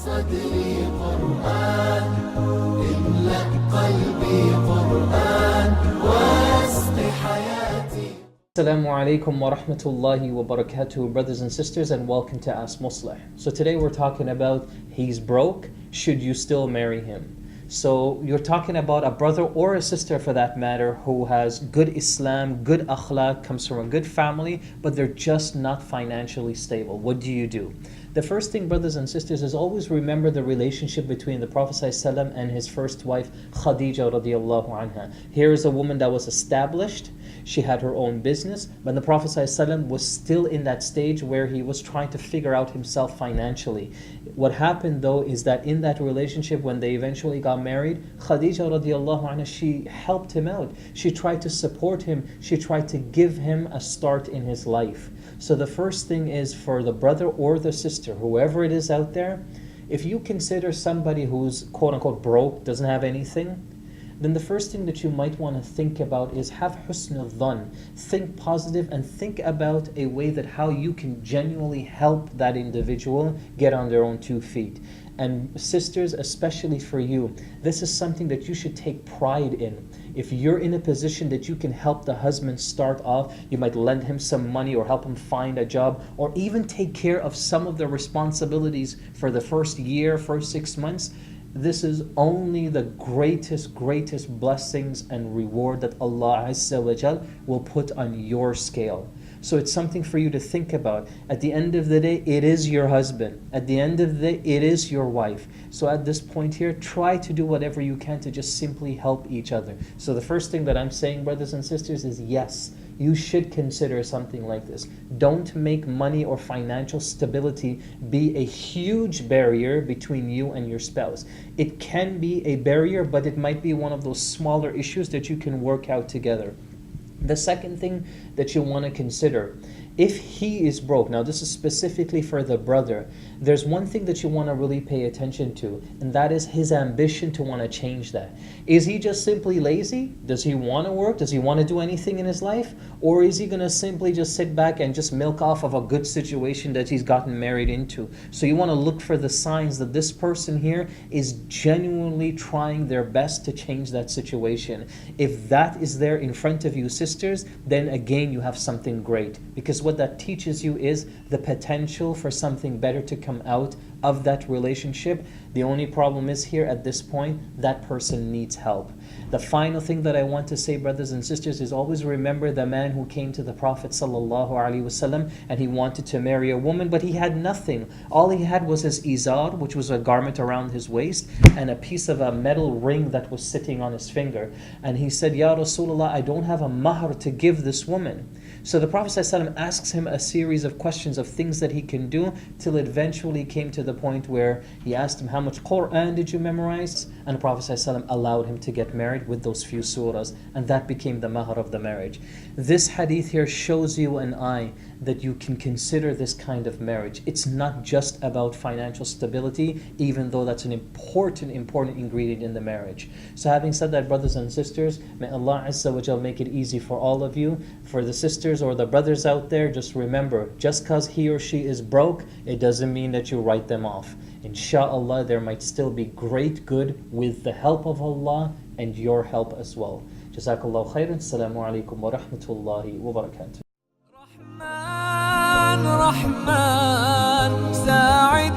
صدري قرآن املأ قلبي قرآن واسق حياتي. Assalamu alaikum wa rahmatullahi wa barakatuh, brothers and sisters, and welcome to Shaykh Musleh. So today we're talking about he's broke, should you still marry him? So you're talking about a brother or a sister for that matter who has good Islam, good akhlaq, comes from a good family, but they're just not financially stable. What do you do? The first thing, brothers and sisters, is always remember the relationship between the Prophet ﷺ and his first wife, Khadija radiallahu anha. Here is a woman that was established. She had her own business, but the Prophet ﷺ was still in that stage where he was trying to figure out himself financially. What happened though is that in that relationship, when they eventually got married, Khadija radiallahu anha, she helped him out. She tried to support him. She tried to give him a start in his life. So the first thing is for the brother or the sister, whoever it is out there, if you consider somebody who's quote unquote broke, doesn't have anything, then the first thing that you might want to think about is have husn al-dhan. Think positive and think about a way that how you can genuinely help that individual get on their own 2 feet. And sisters, especially for you, this is something that you should take pride in. If you're in a position that you can help the husband start off, you might lend him some money or help him find a job, or even take care of some of the responsibilities for the first year, first 6 months. This is only the greatest blessings and reward that Allah Azza wa Jal will put on your scale. So it's something for you to think about. At the end of the day, it is your husband. At the end of the day, it is your wife. So at this point here, try to do whatever you can to just simply help each other. So the first thing that I'm saying, brothers and sisters, is yes, you should consider something like this. Don't make money or financial stability be a huge barrier between you and your spouse. It can be a barrier, but it might be one of those smaller issues that you can work out together. The second thing that you want to consider, if he is broke, now this is specifically for the brother, there's one thing that you want to really pay attention to, and that is his ambition to want to change that. Is he just simply lazy? Does he want to work? Does he want to do anything in his life? Or is he going to simply just sit back and just milk off of a good situation that he's gotten married into? So you want to look for the signs that this person here is genuinely trying their best to change that situation. If that is there in front of you, sisters, then again you have something great, because what that teaches you is the potential for something better to come out of that relationship. The only problem is here at this point, that person needs help. The final thing that I want to say, brothers and sisters, is always remember the man who came to the Prophet ﷺ and he wanted to marry a woman, but he had nothing. All he had was his izar, which was a garment around his waist, and a piece of a metal ring that was sitting on his finger. And he said, Ya Rasulullah, I don't have a mahr to give this woman. So the Prophet ﷺ asks him a series of questions of things that he can do, till it eventually came to the point where he asked him, how much Quran did you memorize? And the Prophet ﷺ allowed him to get married with those few surahs, and that became the mahr of the marriage. This hadith here shows you and I that you can consider this kind of marriage. It's not just about financial stability, even though that's an important ingredient in the marriage. So having said that, brothers and sisters, may Allah Azza wa Jal make it easy for all of you. For the sisters or the brothers out there, just remember, just because he or she is broke, it doesn't mean that you write them off. Insha'Allah, there might still be great good with the help of Allah and your help as well. Jazakallahu khairan. Assalamu alaikum wa rahmatullahi wa barakatuh. رحمن ساعد